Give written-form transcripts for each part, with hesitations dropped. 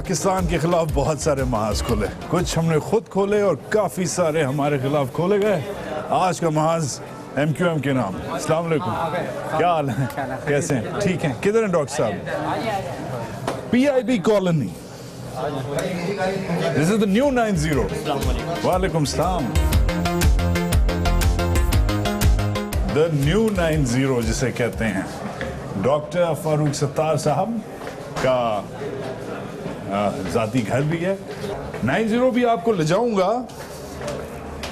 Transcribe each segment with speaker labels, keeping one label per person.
Speaker 1: پاکستان کے خلاف بہت سارے محاذ کھولے, کچھ ہم نے خود کھولے اور کافی سارے ہمارے خلاف کھولے گئے. آج کا محاذ ایم کیو ایم کے نام. السلام علیکم, کیا حال ہے, کیسے ہیں, ٹھیک ہیں, کدھر ہیں ڈاکٹر صاحب؟ P I B colony. This is the new 90. وعلیکم السلام. The new 90 جسے کہتے ہیں, ڈاکٹر فاروق ستار صاحب کا ذاتی گھر بھی ہے. 90 بھی آپ کو لے جاؤں گا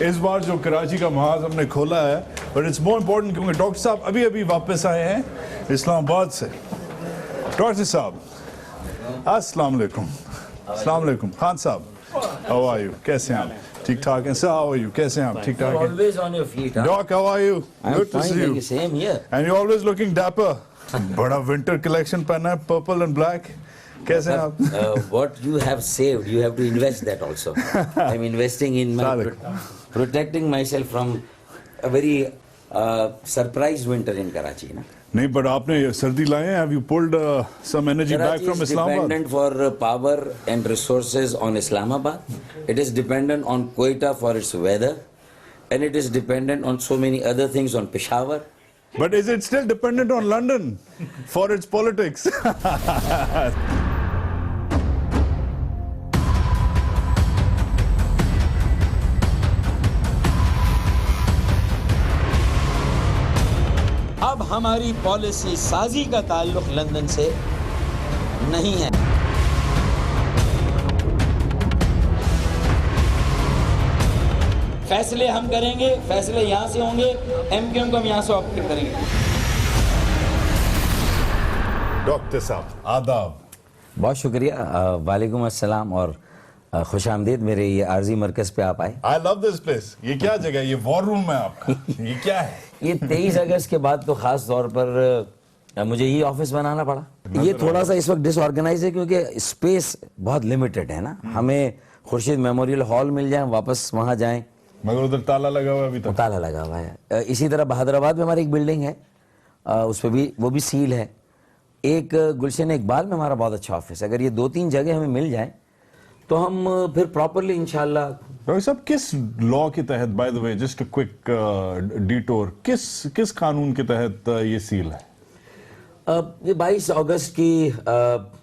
Speaker 1: اس بار جو کراچی کا محاذ ہم نے کھولا ہے, but it's more important کیونکہ ڈاکٹر صاحب ابھی واپس آئے ہیں اسلام آباد سے. ڈاکٹر صاحب السلام علیکم. السلام علیکم. خان صاحب, how are you? کیسے ہیں آپ؟ ٹھیک ٹھاک ہیں سر. how are you? کیسے ہیں آپ؟ ٹھیک ٹھاک ہیں.
Speaker 2: Always on your feet.
Speaker 1: Doc, how are you? Good to see you.
Speaker 2: Same here.
Speaker 1: And you're always looking dapper. بڑا ونٹر کلیکشن پہنا ہے, پرپل اینڈ بلیک. کیسے ہیں آپ؟
Speaker 2: What you have saved, you have to invest that also. I'm investing in my protecting myself from a very surprise winter in Karachi.
Speaker 1: نہیں, but آپ نے سردی لائے ہیں. Have you pulled some energy back from Islamabad?
Speaker 2: Karachi is dependent for power and resources on Islamabad. It is dependent on Quetta for its weather, and it is dependent on so many other things on Peshawar.
Speaker 1: But is it still dependent on London for its politics?
Speaker 2: اب ہماری policy سازی کا تعلق London سے نہیں ہے. فیصلے ہم کریں گے, فیصلے یہاں سے ہوں گے, ایم کیو ایم کو ہم یہاں سے آپریٹ کریں گے.
Speaker 1: ڈاکٹر صاحب آداب.
Speaker 2: بہت شکریہ. وعلیکم السلام اور خوش آمدید میرے یہ عارضی مرکز پہ آپ آئے.
Speaker 1: I love this place. یہ کیا جگہ ہے؟ یہ وار روم ہے آپ کا, یہ کیا ہے؟
Speaker 2: یہ 23 اگست کے بعد تو خاص طور پر مجھے یہ آفس بنانا پڑا. یہ تھوڑا سا اس وقت ڈس آرگنائز ہے کیونکہ اسپیس بہت لمیٹڈ ہے نا. ہمیں خورشید میموریل ہال مل جائیں, واپس وہاں جائیں,
Speaker 1: مگر ادھر تالا لگا ہوا ہے ابھی تک.
Speaker 2: تالا لگا ہوا ہے. اسی طرح بہادر آباد میں ہماری ایک بلڈنگ ہے, اس پہ بھی وہ بھی سیل ہے. ایک گلشن اقبال میں ہمارا بہت اچھا آفس ہے. اگر یہ 2-3 جگہ ہمیں مل جائیں تو ہم پھر پراپرلی انشاءاللہ.
Speaker 1: ڈاکٹر صاحب کس لا کے تحت, by the way just a quick detour, کس قانون کے تحت یہ سیل ہے؟
Speaker 2: یہ 22 اگست کی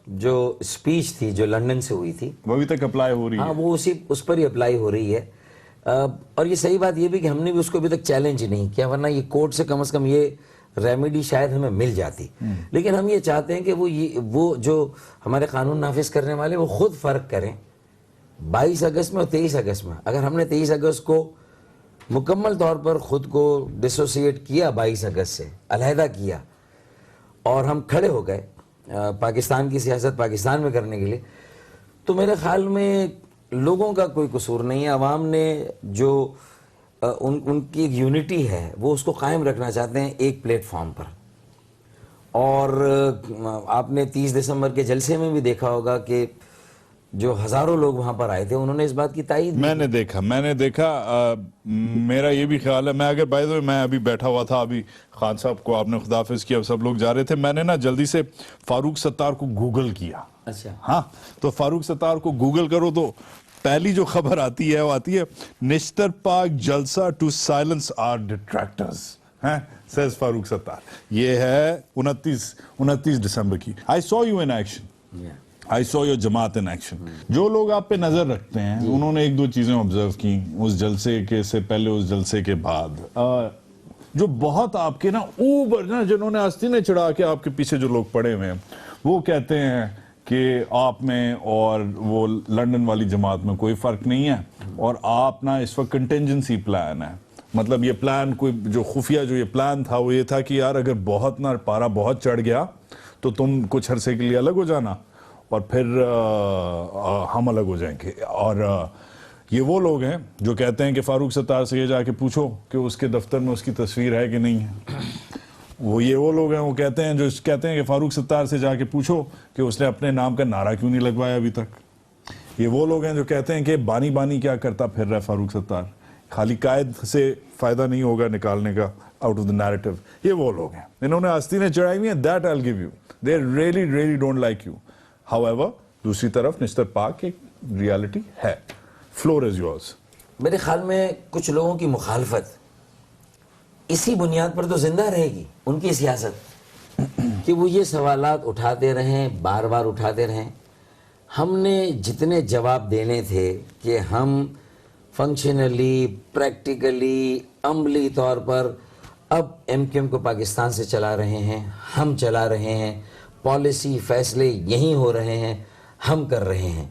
Speaker 2: جو اسپیچ تھی جو لندن سے ہوئی تھی
Speaker 1: وہ ابھی تک اپلائی ہو رہی ہے.
Speaker 2: ہاں, وہ اس پر ہی اپلائی ہو رہی ہے. اور یہ صحیح بات یہ بھی کہ ہم نے بھی اس کو ابھی تک چیلنج نہیں کیا, ورنہ یہ کورٹ سے کم از کم یہ ریمیڈی شاید ہمیں مل جاتی. لیکن ہم یہ چاہتے ہیں کہ وہ جو ہمارے قانون نافذ کرنے والے وہ خود فرق کریں 22 اگست میں اور 23 اگست میں. اگر ہم نے 23 اگست کو مکمل طور پر خود کو ڈسوسیٹ کیا 22 اگست سے, علیحدہ کیا, اور ہم کھڑے ہو گئے پاکستان کی سیاست پاکستان میں کرنے کے لیے, تو میرے خیال میں لوگوں کا کوئی قصور نہیں ہے. عوام نے جو ان کی ایک یونٹی ہے وہ اس کو قائم رکھنا چاہتے ہیں ایک پلیٹ فارم پر. اور آپ نے 30 دسمبر کے جلسے میں بھی دیکھا ہوگا کہ جو ہزاروں لوگ وہاں پر آئے تھے انہوں نے اس بات کی تائید.
Speaker 1: میں نے دیکھا میرا یہ بھی خیال ہے. میں اگر بائی دا وے میں ابھی بیٹھا ہوا تھا, ابھی خان صاحب کو آپ نے خداحافظ کیا, سب لوگ جا رہے تھے, میں نے نا جلدی سے فاروق ستار کو گوگل کیا.
Speaker 2: اچھا
Speaker 1: ہاں, تو فاروق ستار کو گوگل کرو تو پہلی جو خبر آتی ہے وہ آتی ہے نشتر پاک جلسہ to silence are ڈیٹریکٹرز, Cs Farooq Sattar. یہ ہے 29 دسمبر کی. I saw you in action. I saw your جماعت in action. جو لوگ آپ پہ نظر رکھتے ہیں انہوں نے 1-2 چیزیں آبزرو کی اس جلسے کے سے پہلے, اس جلسے کے بعد. جو بہت آپ کے نا اوبر نا جنہوں نے آستینیں چڑھا کے آپ کے پیچھے جو لوگ پڑے ہوئے ہیں وہ کہتے ہیں کہ آپ میں اور وہ لندن والی جماعت میں کوئی فرق نہیں ہے, اور آپ نا اس وقت کنٹینجنسی پلان ہے. مطلب یہ پلان کوئی جو خفیہ جو یہ پلان تھا وہ یہ تھا کہ یار اگر بہت نا پارا بہت چڑھ گیا تو تم کچھ عرصے کے لیے الگ ہو جانا اور پھر ہم الگ ہو جائیں گے. اور یہ وہ لوگ ہیں جو کہتے ہیں کہ فاروق ستار سے یہ جا کے پوچھو کہ اس کے دفتر میں اس کی تصویر ہے کہ نہیں ہے. وہ لوگ ہیں وہ کہتے ہیں کہ فاروق ستار سے جا کے پوچھو کہ اس نے اپنے نام کا نعرہ کیوں نہیں لگوایا ابھی تک. یہ وہ لوگ ہیں جو کہتے ہیں کہ بانی کیا کرتا پھر رہا ہے فاروق ستار, خالی قائد سے فائدہ نہیں ہوگا نکالنے کا آؤٹ آف دا نیریٹو. یہ وہ لوگ ہیں انہوں نے آستینیں چڑھائی ہوئی ہیں. That I will give you. They really don't like you. However, دوسری طرف نشتر پاک ایک ریالٹی ہے. Floor is yours.
Speaker 2: میرے خیال میں کچھ لوگوں کی مخالفت اسی بنیاد پر تو زندہ رہے گی، ان کی سیاست، کہ وہ یہ سوالات اٹھاتے رہیں، بار بار اٹھاتے رہیں. ہم نے جتنے جواب دینے تھے کہ ہم فنکشنلی، پریکٹیکلی، عملی طور پر اب ایم کیو ایم کو پاکستان سے چلا رہے ہیں، ہم چلا رہے ہیں، پالیسی فیصلے یہیں ہو رہے ہیں، ہم کر رہے ہیں،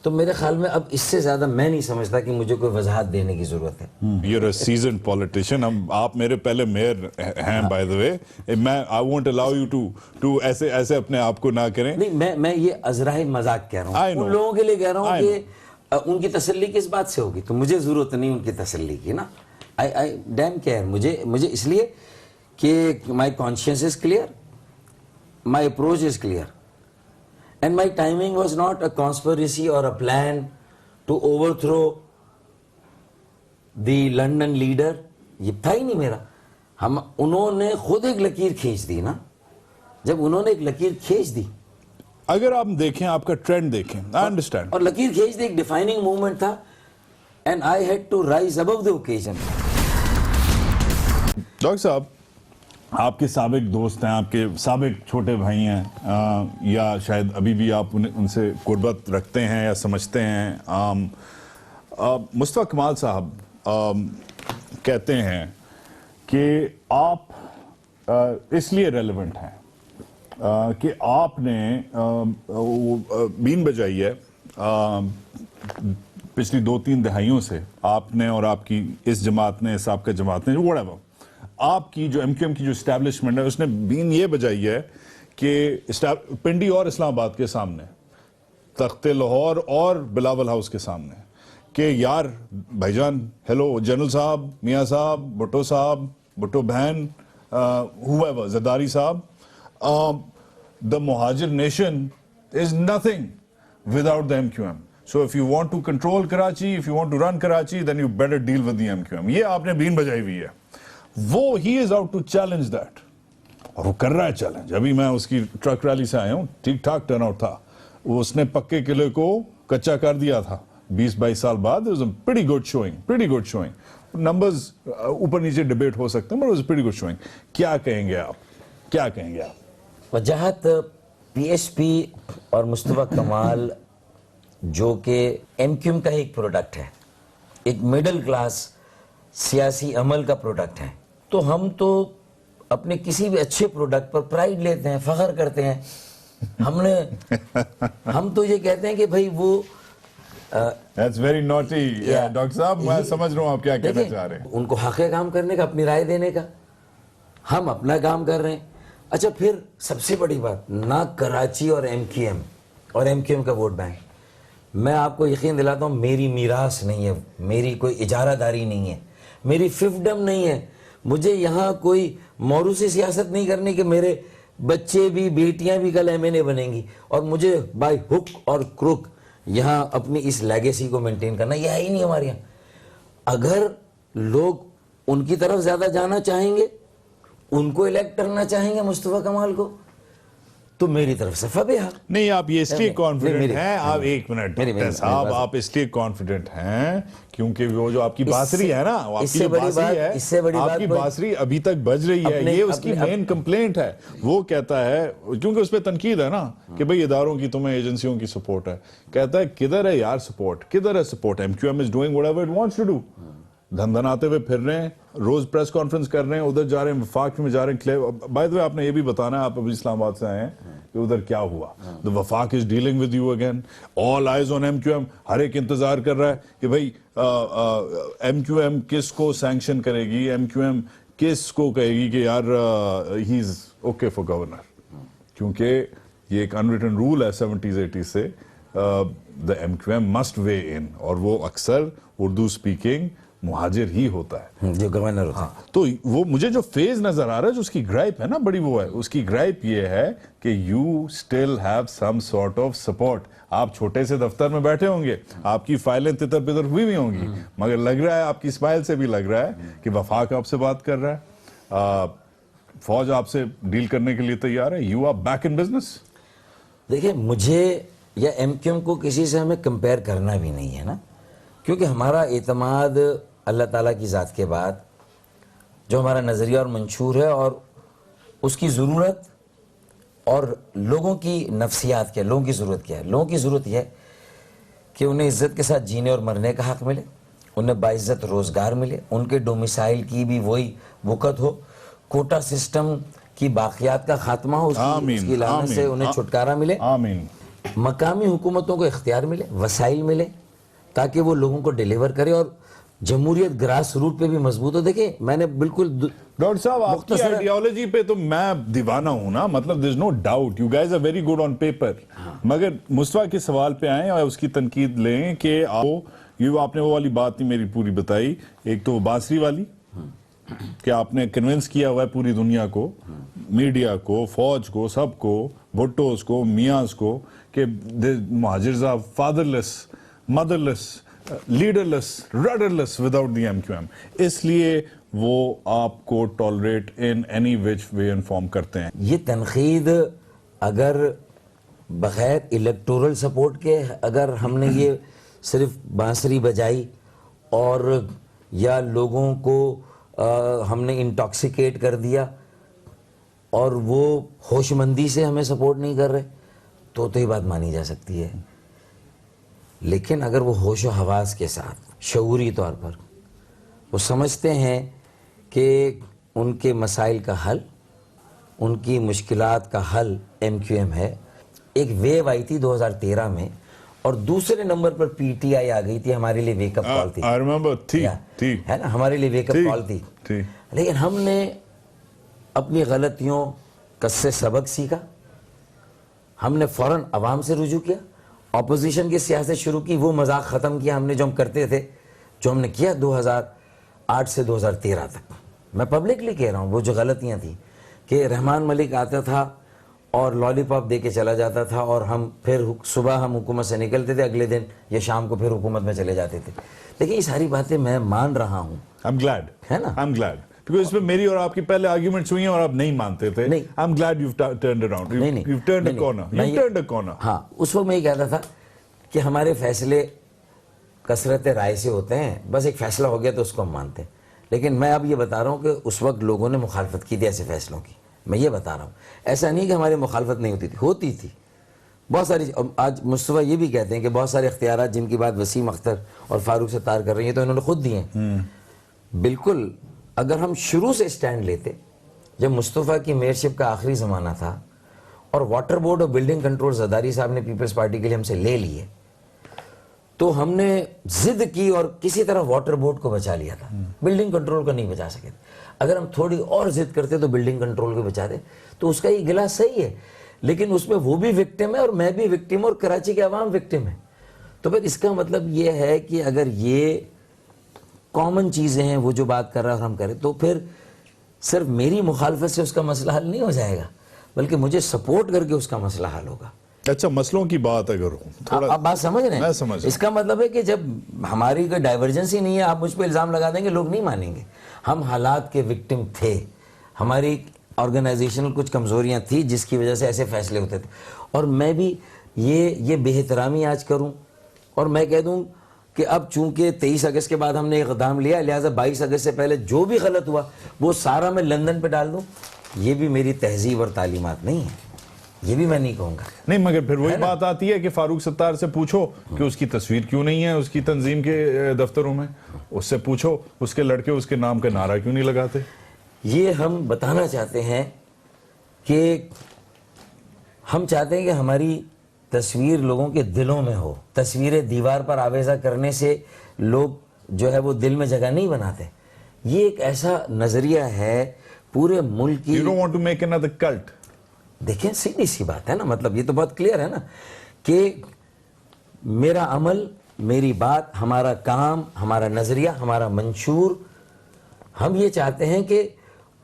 Speaker 2: تو میرے خیال میں اب اس سے زیادہ میں نہیں سمجھتا کہ مجھے کوئی وضاحت دینے کی ضرورت ہے.
Speaker 1: You're a seasoned politician. آپ میرے پہلے میئر ہیں by the way. I won't allow you to ایسے اپنے آپ کو نہ کریں.
Speaker 2: نہیں، میں یہ ازراہ مذاق کہہ رہا ہوں، ان لوگوں کے لیے کہہ رہا ہوں کہ ان کی تسلی کس بات سے ہوگی، تو مجھے ضرورت نہیں ان کی تسلی کی نا. I damn care. مجھے اس لیے کہ my conscience is clear, my approach is clear. And my timing was not a conspiracy or a plan to overthrow the London leader. یہ تھا ہی نہیں میرا. انہوں نے خود ایک لکیر کھینچ دی نا. جب انہوں نے ایک لکیر کھینچ دی،
Speaker 1: اگر آپ دیکھیں، آپ کا ٹرینڈ دیکھیں، I understand.
Speaker 2: اور لکیر کھینچ دی ایک ڈیفائننگ موومنٹ تھا. And I had to rise above the occasion.
Speaker 1: Doctor صاحب، آپ کے سابق دوست ہیں، آپ کے سابق چھوٹے بھائی ہیں، یا شاید ابھی بھی آپ ان سے قربت رکھتے ہیں یا سمجھتے ہیں. مصطفیٰ کمال صاحب کہتے ہیں کہ آپ اس لیے ریلیونٹ ہیں کہ آپ نے بین بجائی ہے پچھلی 2-3 دہائیوں سے. آپ نے اور آپ کی اس جماعت نے، اس آپ کا جماعت نے، whatever، آپ کی جو ایم کیو ایم کی جو اسٹیبلشمنٹ ہے، اس نے بین یہ بجائی ہے کہ پنڈی اور اسلام آباد کے سامنے، تخت لاہور اور بلاول ہاؤس کے سامنے، کہ یار بھائی جان، ہیلو جنرل صاحب، میاں صاحب، بھٹو صاحب، بھٹو بہن، whoever، زرداری صاحب، the مہاجر nation is nothing without the MQM. So if you want to control Karachi, if you want to run Karachi, then you better deal with the MQM. یہ آپ نے بین بجائی ہوئی ہے. وہ he is out to challenge that. اور وہ کر رہا ہے چیلنج. ابھی میں اس کی ٹرک ریلی سے آیا ہوں، ٹھیک ٹھاک ٹرن آؤٹ تھا. اس نے پکے قلعے کو کچا کر دیا تھا 20-22 سال بعد. It was a pretty good showing. Numbers اوپر نیچے ڈیبیٹ ہو سکتے ہیں، but it was a pretty good showing. کیا کہیں گے آپ؟
Speaker 2: وجاہت پی ایس پی اور مصطفیٰ کمال جو کہ ایم کیو ایم کا ایک پروڈکٹ ہے، ایک مڈل کلاس سیاسی عمل کا پروڈکٹ ہے، تو ہم تو اپنے کسی بھی اچھے پروڈکٹ پر پرائیڈ لیتے ہیں، فخر کرتے ہیں. ہم تو یہ کہتے ہیں کہ بھائی وہ
Speaker 1: That's very naughty. ڈاکٹر صاحب، میں سمجھ رہا ہوں آپ کیا کہنا چاہ رہے ہیں.
Speaker 2: ان کو حق ہے کام کرنے کا، اپنی رائے دینے کا. ہم اپنا کام کر رہے ہیں. اچھا، پھر سب سے بڑی بات، نہ کراچی اور ایم کیو ایم کا ووٹ بینک، میں آپ کو یقین دلاتا ہوں، میری میراث نہیں ہے، میری کوئی اجارہ داری نہیں ہے، میری ففڈم نہیں ہے. مجھے یہاں کوئی موروثی سیاست نہیں کرنی کہ میرے بچے بھی، بیٹیاں بھی کل ایم این اے بنیں گی، اور مجھے بائی ہک اور کروک یہاں اپنی اس لیگیسی کو مینٹین کرنا. یہ ہے ہی نہیں ہمارے یہاں. اگر لوگ ان کی طرف زیادہ جانا چاہیں گے، ان کو الیکٹ کرنا چاہیں گے، مصطفیٰ کمال کو، تو میری طرف سے فبیہا.
Speaker 1: نہیں، آپ یہ اس لیے کانفیڈنٹ ہیں، آپ ایک منٹ ڈاکٹر صاحب، آپ اس لیے کانفیڈنٹ ہیں کیونکہ وہ جو آپ کی بانسری ہے نا، آپ کی بانسری ہے، آپ کی بانسری ابھی تک بج رہی ہے. یہ اس کی مین کمپلینٹ ہے. وہ کہتا ہے، کیونکہ اس پہ تنقید ہے نا کہ بھئی اداروں کی، تمہیں ایجنسیوں کی سپورٹ ہے. کہتا ہے کدھر ہے یار سپورٹ، کدھر ہے support? M Q M is doing whatever it wants to do. دھن دھن آتے ہوئے پھر رہے ہیں، روز پریس کانفرنس کر رہے ہیں، ادھر جا رہے ہیں، وفاق میں جا رہے ہیں. بائی دا وے، آپ نے یہ بھی بتانا ہے، آپ ابھی اسلام آباد سے آئے ہیں، کہ ادھر کیا ہوا. The وفاق is dealing with you again. All eyes on MQM. ہر ایک انتظار کر رہا ہے کہ بھئی ایم کیو ایم کس کو سینکشن کرے گی، ایم کیو ایم کس کو کہے گی کہ یار ہی از اوکے فار گورنر. کیونکہ یہ ایک انریٹن رول ہے 70s 80s سے، the MQM must weigh in، اور وہ اکثر اردو اسپیکنگ مہاجر ہی ہوتا ہے
Speaker 2: جو گورنر ہوتا ہے.
Speaker 1: تو وہ مجھے جو فیز نظر آ رہا ہے، جو اس کی گرائپ ہے نا بڑی، وہ ہے، اس کی گرائپ یہ ہے کہ you still have some sort of support. آپ چھوٹے سے دفتر میں بیٹھے ہوں گے، آپ کی فائلیں تتر پتر ہوئی بھی ہوں گی، مگر لگ رہا ہے، آپ کی اسمائل سے بھی لگ رہا ہے کہ وفاق آپ سے بات کر رہا ہے، فوج آپ سے ڈیل کرنے کے لیے تیار ہے. You are back in business.
Speaker 2: دیکھیں، مجھے یا ایم کیو ایم کو کسی سے ہمیں کمپیئر کرنا بھی نہیں ہے نا، کیونکہ ہمارا اعتماد اللہ تعالیٰ کی ذات کے بعد جو ہمارا نظریہ اور منشور ہے، اور اس کی ضرورت اور لوگوں کی نفسیات کیا، لوگوں کی ضرورت کیا ہے. لوگوں کی ضرورت یہ ہے کہ انہیں عزت کے ساتھ جینے اور مرنے کا حق ملے، انہیں باعزت روزگار ملے، ان کے ڈومیسائل کی بھی وہی وقت ہو، کوٹا سسٹم کی باقیات کا خاتمہ ہو، اس کی لعنت سے انہیں چھٹکارا ملے،
Speaker 1: آمین.
Speaker 2: مقامی حکومتوں کو اختیار ملے، وسائل ملے تاکہ وہ لوگوں کو ڈیلیور کرے، اور جمہوریت گراس روٹ پہ بھی مضبوط ہو. دیکھیں میں نے بالکل
Speaker 1: ڈاکٹر صاحب آپ کی آئیڈیالوجی پہ تو میں دیوانہ ہوں نا، مطلب there is no doubt you guys are very good on paper. مگر مصطفیٰ کے سوال پہ آئیں اور اس کی تنقید لیں کہ آپ نے وہ والی بات نہیں میری پوری بتائی. ایک تو بانسری والی کہ آپ نے کنونس کیا ہوا ہے پوری دنیا کو، میڈیا کو، فوج کو، سب کو، بھٹوز کو، میاں کو، کہ مہاجرز are fatherless, motherless, leaderless, rudderless without the M Q M. اس لیے وہ آپ کو tolerate in any which way inform کرتے ہیں.
Speaker 2: یہ تنقید اگر بغیر الیکٹورل سپورٹ کے اگر ہم نے یہ صرف بانسری بجائی اور یا لوگوں کو ہم نے انٹاکسیکیٹ کر دیا اور وہ ہوش مندی سے ہمیں سپورٹ نہیں کر رہے تو یہ بات مانی جا سکتی ہے. لیکن اگر وہ ہوش و حواس کے ساتھ شعوری طور پر وہ سمجھتے ہیں کہ ان کے مسائل کا حل، ان کی مشکلات کا حل ایم کیو ایم ہے. ایک ویو آئی تھی 2013 میں اور دوسرے number per P T I آ گئی تھی، ہمارے لیے ویک اپ کال تھی.
Speaker 1: I remember تھی
Speaker 2: ہے نا، ہمارے لیے ویک اپ کال تھی. لیکن ہم نے اپنی غلطیوں کا سے سبق سیکھا، ہم نے فوراً عوام سے رجوع کیا، اپوزیشن کی سیاست شروع کی، وہ مذاق ختم کیا ہم نے جو ہم کرتے تھے، جو ہم نے کیا 2008 سے 2013 تک. میں پبلکلی کہہ رہا ہوں وہ جو غلطیاں تھیں کہ رحمان ملک آتا تھا اور لالی پاپ دے کے چلا جاتا تھا اور ہم پھر صبح ہم حکومت سے نکلتے تھے، اگلے دن یا شام کو پھر حکومت میں چلے جاتے تھے. لیکن یہ ساری باتیں میں مان رہا ہوں.
Speaker 1: I'm glad.
Speaker 2: ہے نا؟
Speaker 1: I'm glad. Because اس میں میری اور آپ کی پہلے آرگیومنٹس ہوئی ہیں اور آپ نہیں مانتے تھے. I'm glad you've turned around. You've turned a corner. You've turned a corner.
Speaker 2: ہاں اس وقت میں یہ کہتا تھا کہ ہمارے فیصلے کثرت رائے سے ہوتے ہیں، بس ایک فیصلہ ہو گیا تو اس کو ہم مانتے ہیں. لیکن میں اب یہ بتا رہا ہوں کہ اس وقت لوگوں نے مخالفت کی تھی ایسے فیصلوں کی. میں یہ بتا رہا ہوں ایسا نہیں کہ ہماری مخالفت نہیں ہوتی تھی بہت ساری. آج مصطفیٰ یہ بھی کہتے ہیں کہ بہت سارے اختیارات جن کی بات وسیم اختر اور فاروق ستار کر رہی ہیں تو انہوں نے خود دیے ہیں. بالکل اگر ہم شروع سے اسٹینڈ لیتے، جب مصطفیٰ کی میئرشپ کا آخری زمانہ تھا اور واٹر بورڈ اور بلڈنگ کنٹرول زرداری صاحب نے پیپلز پارٹی کے لیے ہم سے لے لیے، تو ہم نے ضد کی اور کسی طرح واٹر بورڈ کو بچا لیا تھا. بلڈنگ کنٹرول کو نہیں بچا سکے. اگر ہم تھوڑی اور ضد کرتے تو بلڈنگ کنٹرول کو بچا دے. تو اس کا یہ گلا صحیح ہے، لیکن اس میں وہ بھی وکٹم ہے اور میں بھی وکٹم اور کراچی کے عوام وکٹم ہے. تو پھر اس کا مطلب یہ ہے کہ اگر یہ کامن چیزیں ہیں وہ جو بات کر رہا ہے اور ہم کریں، تو پھر صرف میری مخالفت سے اس کا مسئلہ حل نہیں ہو جائے گا، بلکہ مجھے سپورٹ کر کے اس کا مسئلہ حل ہوگا.
Speaker 1: اچھا مسئلوں کی بات اگر ہو،
Speaker 2: آپ بات سمجھ رہے ہیں؟ اس کا مطلب ہے کہ جب ہماری کوئی ڈائیورجنسی نہیں ہے، آپ مجھ پہ الزام لگا دیں گے، لوگ نہیں مانیں گے. ہم حالات کے وکٹم تھے، ہماری آرگنائزیشنل کچھ کمزوریاں تھیں جس کی وجہ سے ایسے فیصلے ہوتے تھے. اور میں بھی یہ بے احترامی آج کروں اور میں کہہ دوں کہ اب چونکہ 23 اگست کے بعد ہم نے اقدام لیا، لہٰذا 22 اگست سے پہلے جو بھی غلط ہوا وہ سارا میں لندن پہ ڈال دوں، یہ بھی میری تہذیب اور تعلیمات نہیں ہے. یہ بھی میں نہیں کہوں گا.
Speaker 1: نہیں مگر پھر وہی بات آتی ہے کہ فاروق ستار سے پوچھو کہ اس کی تصویر کیوں نہیں ہے اس کی تنظیم کے دفتروں میں، اس سے پوچھو اس کے لڑکے اس کے نام کا نعرہ کیوں نہیں لگاتے.
Speaker 2: یہ ہم بتانا چاہتے ہیں کہ ہم چاہتے ہیں کہ ہماری تصویر لوگوں کے دلوں میں ہو. تصویریں دیوار پر آویزہ کرنے سے لوگ جو ہے وہ دل میں جگہ نہیں بناتے. یہ ایک ایسا نظریہ ہے پورے ملک کی.
Speaker 1: You don't want to make another cult.
Speaker 2: دیکھیں سیدھی سی بات ہے نا، مطلب یہ تو بہت کلیئر ہے نا کہ میرا عمل، میری بات، ہمارا کام، ہمارا نظریہ، ہمارا منشور، ہم یہ چاہتے ہیں کہ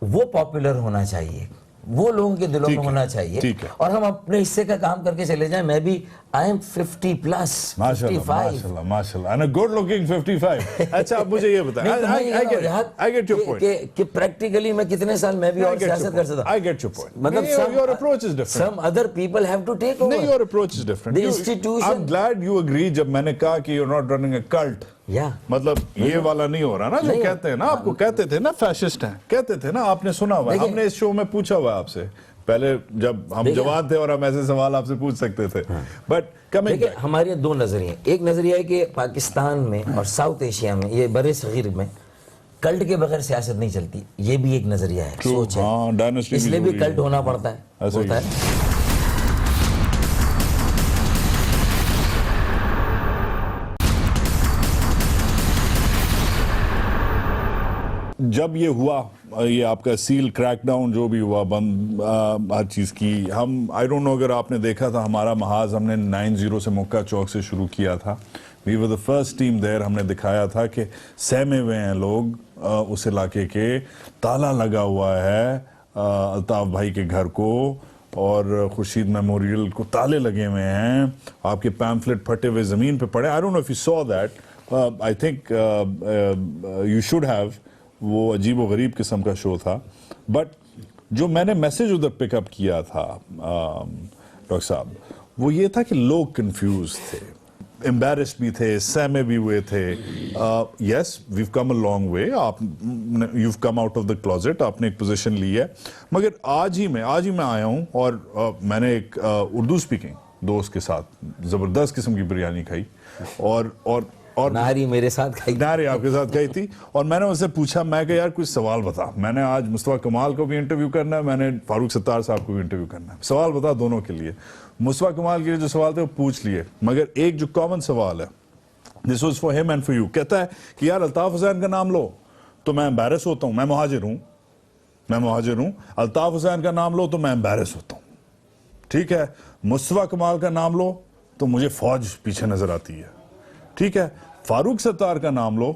Speaker 2: وہ پاپولر ہونا چاہیے، وہ لوگوں کے دلوں میں ہونا چاہیے اور ہم اپنے حصے کا کام کر کے چلے جائیں. میں بھی آئی ایم 50 پلس, 55.
Speaker 1: ماشاءاللہ and a good looking 55. اچھا اب مجھے یہ بتائیں, I get your point
Speaker 2: کہ پریکٹیکلی میں کتنے سال میں بھی اور سیاست کر سکتا ہوں.
Speaker 1: I get your point.
Speaker 2: مطلب
Speaker 1: your approach is different.
Speaker 2: Some other people have to take over.
Speaker 1: نہیں, your approach is different.
Speaker 2: The institution.
Speaker 1: I'm glad you agree جب میں نے کہا کہ you're not running a cult. مطلب یہ والا نہیں ہو رہا نا جو کہتے ہیں نا, آپ کو کہتے تھے نا فیشسٹ ہیں, کہتے تھے نا, آپ نے سنا ہوا ہے, ہم نے اس شو میں پوچھا ہوا ہے آپ سے پہلے جب ہم جوان تھے اور ہم ایسے سوال آپ سے پوچھ سکتے تھے. بٹ
Speaker 2: ہمارے دو نظریے, ایک نظریہ ہے کہ پاکستان میں اور ساؤتھ ایشیا میں, یہ بر صغیر میں کلٹ کے بغیر سیاست نہیں چلتی, یہ بھی ایک نظریہ ہے, سوچ ہے, اس لیے بھی کلٹ ہونا پڑتا ہے.
Speaker 1: جب یہ ہوا, یہ آپ کا سیل کریک ڈاؤن جو بھی ہوا, بند ہر چیز کی, ہم آئی ڈونٹ نو اگر آپ نے دیکھا تھا ہمارا محاذ ہم نے 9-0 سے مکہ چوک سے شروع کیا تھا. وی ور دا فرسٹ ٹیم دیر. ہم نے دکھایا تھا کہ سہمے ہوئے ہیں لوگ اس علاقے کے, تالا لگا ہوا ہے الطاف بھائی کے گھر کو اور خورشید میموریل کو تالے لگے ہوئے ہیں, آپ کے پیمفلٹ پھٹے ہوئے زمین پہ پڑے. I don't know if you saw that. I think you should have. وہ عجیب و غریب قسم کا شو تھا. بٹ جو میں نے میسج ادھر پک اپ کیا تھا ڈاکٹر صاحب, وہ یہ تھا کہ لوگ کنفیوز تھے, امبیرسڈ بھی تھے, سہمے بھی ہوئے تھے. یس view come a long way, آپ you come out of the closet, آپ نے ایک پوزیشن لی ہے. مگر آج ہی میں آیا ہوں اور میں نے ایک اردو اسپیکنگ دوست کے ساتھ زبردست قسم کی بریانی کھائی اور
Speaker 2: نہاری میرے ساتھ کھائی,
Speaker 1: نہاری آپ کے ساتھ کھائی تھی. اور میں نے ان سے پوچھا, میں کہ یار کچھ سوال بتا, میں نے آج مصطفیٰ کمال کو بھی انٹرویو کرنا ہے, میں نے فاروق ستار صاحب کو بھی انٹرویو کرنا ہے, سوال بتا دونوں کے لیے. مصطفیٰ کمال کے لیے جو سوال تھے وہ پوچھ لیے, مگر ایک جو کامن سوال ہے, دس واز فار ہم اینڈ فار یو, کہتا ہے کہ یار الطاف حسین کا نام لو تو میں امبیرس ہوتا ہوں, میں مہاجر ہوں. الطاف حسین کا نام لو تو میں امبیرس ہوتا ہوں, ٹھیک ہے. مصطفیٰ کمال کا نام لو تو مجھے فوج پیچھے نظر آتی ہے, ٹھیک ہے. فاروق ستار کا نام لو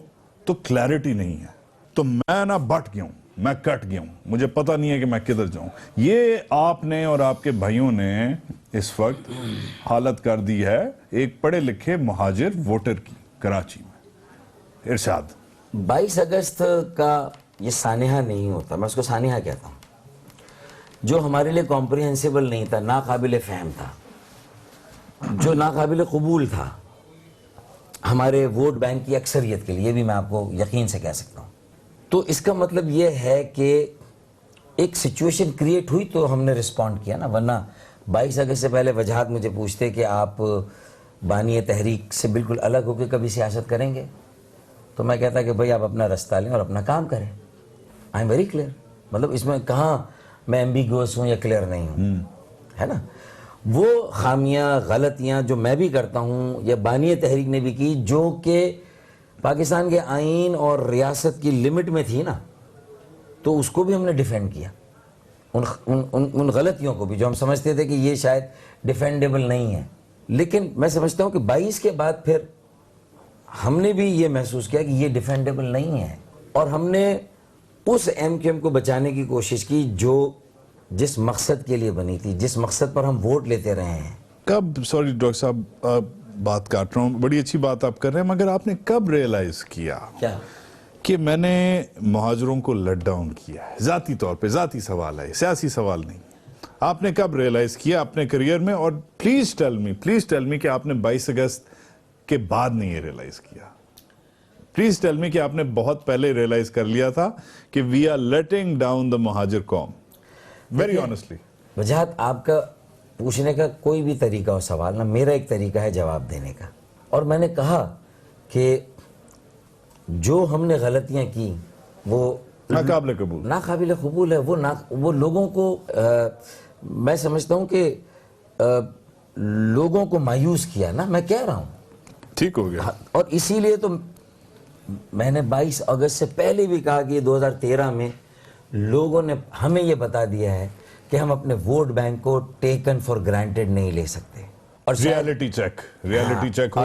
Speaker 1: تو کلیئرٹی نہیں ہے, تو میں نہ بٹ گیا ہوں, میں کٹ گیا ہوں, مجھے پتہ نہیں ہے کہ میں کدھر جاؤں. یہ آپ نے اور آپ کے بھائیوں نے اس وقت حالت کر دی ہے ایک پڑھے لکھے مہاجر ووٹر کی کراچی میں. ارشاد.
Speaker 2: 22 اگست کا یہ سانحہ نہیں ہوتا, میں اس کو سانحہ کہتا ہوں, جو ہمارے لیے کمپریہنسیبل نہیں تھا, ناقابل فہم تھا, جو ناقابل قبول تھا ہمارے ووٹ بینک کی اکثریت کے لیے, بھی میں آپ کو یقین سے کہہ سکتا ہوں. تو اس کا مطلب یہ ہے کہ ایک سچویشن کریٹ ہوئی تو ہم نے رسپونڈ کیا نا, ورنہ 22 اگست سے پہلے وجہات مجھے پوچھتے کہ آپ بانی تحریک سے بالکل الگ ہو کے کبھی سیاست کریں گے, تو میں کہتا کہ بھائی آپ اپنا رستہ لیں اور اپنا کام کریں. I am very clear. مطلب اس میں کہاں میں ایمبیگوس ہوں یا کلیئر نہیں ہوں, ہے نا. وہ خامیاں غلطیاں جو میں بھی کرتا ہوں یا بانی تحریک نے بھی کی, جو کہ پاکستان کے آئین اور ریاست کی لمٹ میں تھی نا, تو اس کو بھی ہم نے ڈیفینڈ کیا, ان غلطیوں کو بھی جو ہم سمجھتے تھے کہ یہ شاید ڈیفینڈیبل نہیں ہے. لیکن میں سمجھتا ہوں کہ 22 کے بعد پھر ہم نے بھی یہ محسوس کیا کہ یہ ڈیفینڈیبل نہیں ہے, اور ہم نے اس ایم کیو ایم کو بچانے کی کوشش کی جو جس مقصد کے لیے بنی تھی, جس مقصد پر ہم ووٹ لیتے رہے ہیں.
Speaker 1: کب, سوری ڈاکٹر صاحب بات کاٹ رہا ہوں, بڑی اچھی بات آپ کر رہے ہیں, مگر آپ نے کب ریئلائز کیا
Speaker 2: کیا
Speaker 1: کہ میں نے مہاجروں کو لیٹ ڈاؤن کیا ہے؟ ذاتی طور پہ, ذاتی سوال ہے, سیاسی سوال نہیں. آپ نے کب ریئلائز کیا اپنے کریئر میں؟ اور پلیز ٹیل می کہ آپ نے 22 اگست کے بعد نہیں یہ ریئلائز کیا. پلیز ٹیل می کہ آپ نے بہت پہلے ریئلائز کر لیا تھا کہ we are letting down the Mohajir قوم. Very honestly.
Speaker 2: وجہات آپ کا پوچھنے کا کوئی بھی طریقہ ہو سوال نا, میرا ایک طریقہ ہے جواب دینے کا. اور میں نے کہا کہ جو ہم نے غلطیاں کی وہ ناقابل قبول ہے. وہ لوگوں کو میں سمجھتا ہوں کہ لوگوں کو مایوس کیا نا, میں کہہ رہا ہوں.
Speaker 1: ٹھیک ہو گیا.
Speaker 2: اور اسی لیے تو میں نے 22 اگست سے پہلے بھی کہا کہ 2013 میں لوگوں نے ہمیں یہ بتا دیا ہے کہ ہم اپنے ووٹ بینک کو ٹیکن فار گرانٹیڈ نہیں لے سکتے. اور
Speaker 1: ریالٹی چیک ہو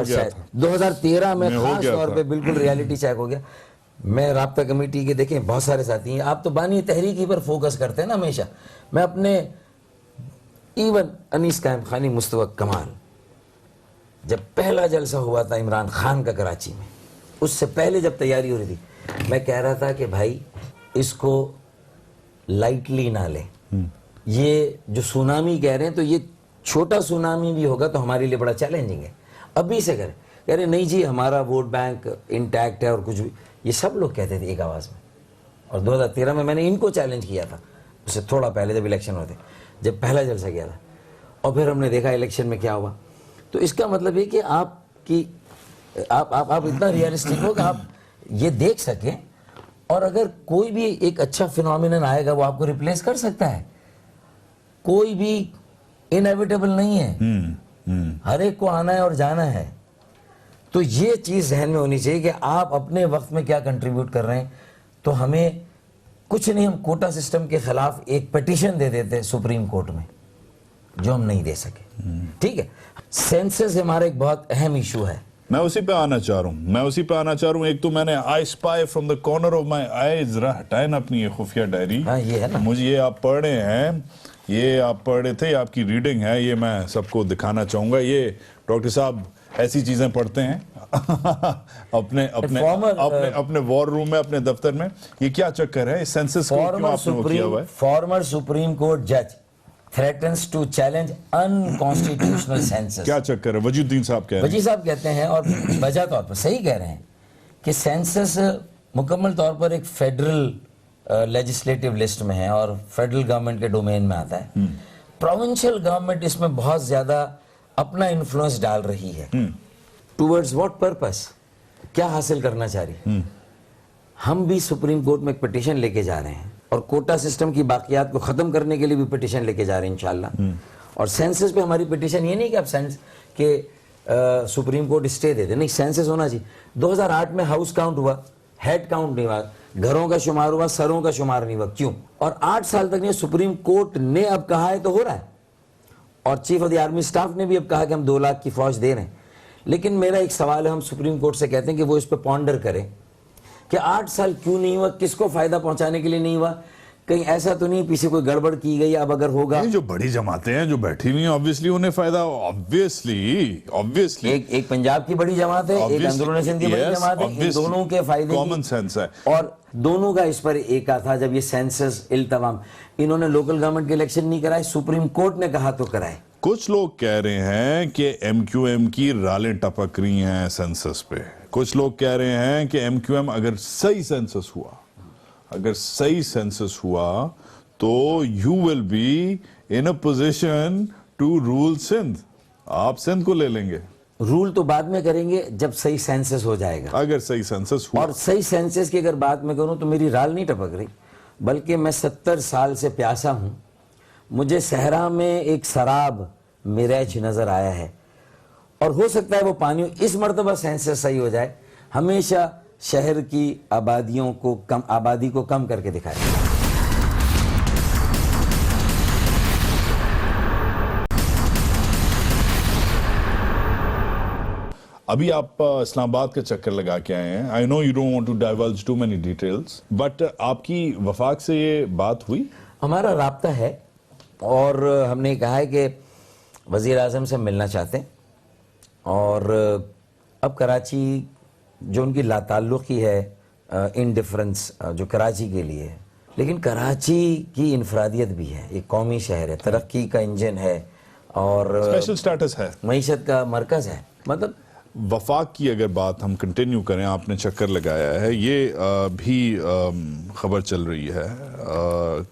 Speaker 1: گیا تھا
Speaker 2: 2013 میں خاص طور پہ بالکل ریالٹی چیک ہو گیا. میں رابطہ کمیٹی کے دیکھیں بہت سارے ساتھی ہیں, آپ تو بانی تحریک ہی پر فوکس کرتے ہیں نا ہمیشہ. میں اپنے ایون انیس قائم خانی, مصطفیٰ کمال, جب پہلا جلسہ ہوا تھا عمران خان کا کراچی میں, اس سے پہلے جب تیاری ہو رہی تھی, میں کہہ رہا تھا کہ بھائی اس کو لائٹلی نہ لیں. یہ جو سونامی کہہ رہے ہیں تو یہ چھوٹا سونامی بھی ہوگا تو ہمارے لیے بڑا چیلنجنگ ہے. ابھی سے کریں, کہہ رہے نہیں جی ہمارا ووٹ بینک انٹیکٹ ہے اور کچھ بھی, یہ سب لوگ کہتے تھے ایک آواز میں. اور 2013 میں نے ان کو چیلنج کیا تھا, اس سے تھوڑا پہلے جب الیکشن ہوئے تھے, جب پہلا جلسہ کیا تھا, اور پھر ہم نے دیکھا الیکشن میں کیا ہوا. تو اس کا مطلب یہ کہ آپ اتنا ریئلسٹک ہو کہ آپ یہ دیکھ سکیں, اور اگر کوئی بھی ایک اچھا فینومینن آئے گا وہ آپ کو ریپلیس کر سکتا ہے. کوئی بھی انیویٹیبل نہیں ہے, ہر ایک کو آنا ہے اور جانا ہے. تو یہ چیز ذہن میں ہونی چاہیے کہ آپ اپنے وقت میں کیا کنٹریبیوٹ کر رہے ہیں. تو ہمیں کچھ نہیں, ہم کوٹا سسٹم کے خلاف ایک پٹیشن دے دیتے سپریم کورٹ میں, جو ہم نہیں دے سکے. ٹھیک ہے, سینسس ہمارا ایک بہت اہم ایشو ہے.
Speaker 1: میں اسی پہ آنا چاہ رہا ہوں. ایک تو میں نے I spy from the corner of my eyes ہٹائے نا اپنی یہ خفیہ ڈائری.
Speaker 2: یہ ہے نا,
Speaker 1: مجھے یہ آپ پڑھ رہے ہیں, یہ آپ پڑھ رہے تھے, یہ آپ کی ریڈنگ ہے, یہ میں سب کو دکھانا چاہوں گا. یہ ڈاکٹر صاحب ایسی چیزیں پڑھتے ہیں اپنے وار روم میں, اپنے دفتر میں. یہ کیا چکر ہے, سینسس کو کیوں آپ نے وہ کیا ہوا ہے؟
Speaker 2: فارمر سپریم کورٹ جج threatens to challenge unconstitutional census.
Speaker 1: کیا چکر ہے؟ وجی الدین صاحب کہہ رہے ہیں.
Speaker 2: وجی صاحب کہتے ہیں, اور وجہ طور پر صحیح کہہ رہے ہیں, کہ سینسس مکمل طور پر ایک فیڈرل لیجسلیٹو لسٹ میں ہے اور فیڈرل گورنمنٹ کے ڈومین میں آتا ہے. پروونشل گورنمنٹ اس میں بہت زیادہ اپنا انفلوئنس ڈال رہی ہے. ٹورڈز واٹ پرپس, کیا حاصل کرنا چاہ رہی ہے. ہم بھی سپریم کورٹ میں ایک پٹیشن لے کے جا رہے ہیں, اور کوٹا سسٹم کی باقیات کو ختم کرنے کے لیے بھی پٹیشن لے کے جا رہے ہیں انشاءاللہ. اور سینسس پہ ہماری پٹیشن یہ نہیں کہ آپ کہ سپریم کورٹ اسٹے دے دے, نہیں, سینسس ہونا چاہیے. 2008 میں ہاؤس کاؤنٹ ہوا, ہیڈ کاؤنٹ نہیں ہوا, گھروں کا شمار ہوا, سروں کا شمار نہیں ہوا. کیوں؟ اور 8 سال تک نہیں, سپریم کورٹ نے اب کہا ہے تو ہو رہا ہے, اور chief of the army staff نے بھی اب کہا کہ ہم 2 لاکھ کی فوج دے رہے ہیں. لیکن میرا ایک سوال ہے, ہم سپریم کورٹ سے کہتے ہیں کہ وہ اس پہ پونڈر کریں کہ 8 سال کیوں نہیں ہوا, کس کو فائدہ پہنچانے کے لیے نہیں ہوا, کہیں ایسا تو نہیں پیچھے کوئی گڑبڑ کی گئی. اب اگر ہوگا,
Speaker 1: جو بڑی جماعتیں ہیں جو بیٹھی ہوئی ہیں, obviously انہیں فائدہ, obviously
Speaker 2: ایک پنجاب کی بڑی جماعت ہے, ایک اندرون سندھ کی بڑی جماعت ہے, ان دونوں کے فائدے
Speaker 1: کامن سینس ہے.
Speaker 2: اور دونوں کا اس پر ایک تھا جب یہ سینسس التوام, انہوں نے لوکل گورنمنٹ کے الیکشن نہیں کرائے, سپریم کورٹ نے کہا تو کرائے.
Speaker 1: کچھ لوگ کہہ رہے ہیں کہ ایم کیو ایم کی رالیں ٹپک رہی ہیں سینسس پہ. کچھ لوگ کہہ رہے ہیں کہ ایم کیو ایم اگر صحیح سینسس ہوا تو you will be in a position to rule Sindh, آپ سندھ کو لے لیں گے.
Speaker 2: رول تو بعد میں کریں گے جب صحیح سینسس ہو جائے گا.
Speaker 1: اگر صحیح سینسس ہوا,
Speaker 2: اور صحیح سینسس کی اگر بات میں کروں تو میری رال نہیں ٹپک رہی, بلکہ میں 70 سال سے پیاسا ہوں. مجھے صحرا میں ایک سراب میریج نظر آیا ہے, اور ہو سکتا ہے وہ پانی اس مرتبہ سینسس صحیح ہو جائے, ہمیشہ شہر کی آبادی کو کم کر کے دکھائے.
Speaker 1: ابھی آپ اسلام آباد کا چکر لگا کے آئے ہیں. I know you don't want to divulge too many details, but آپ کی وفاق سے یہ بات ہوئی؟
Speaker 2: ہمارا رابطہ ہے, اور ہم نے کہا ہے کہ وزیر اعظم سے ملنا چاہتے ہیں. اور اب کراچی جو ان کی لا تعلقی ہے, انڈیفرنس جو کراچی کے لیے ہے, لیکن کراچی کی انفرادیت بھی ہے, ایک قومی شہر ہے, ترقی کا انجن ہے, اور
Speaker 1: اسپیشل سٹیٹس ہے,
Speaker 2: معیشت کا مرکز ہے. مطلب
Speaker 1: وفاق کی اگر بات ہم کنٹینیو کریں, آپ نے چکر لگایا ہے, یہ بھی خبر چل رہی ہے,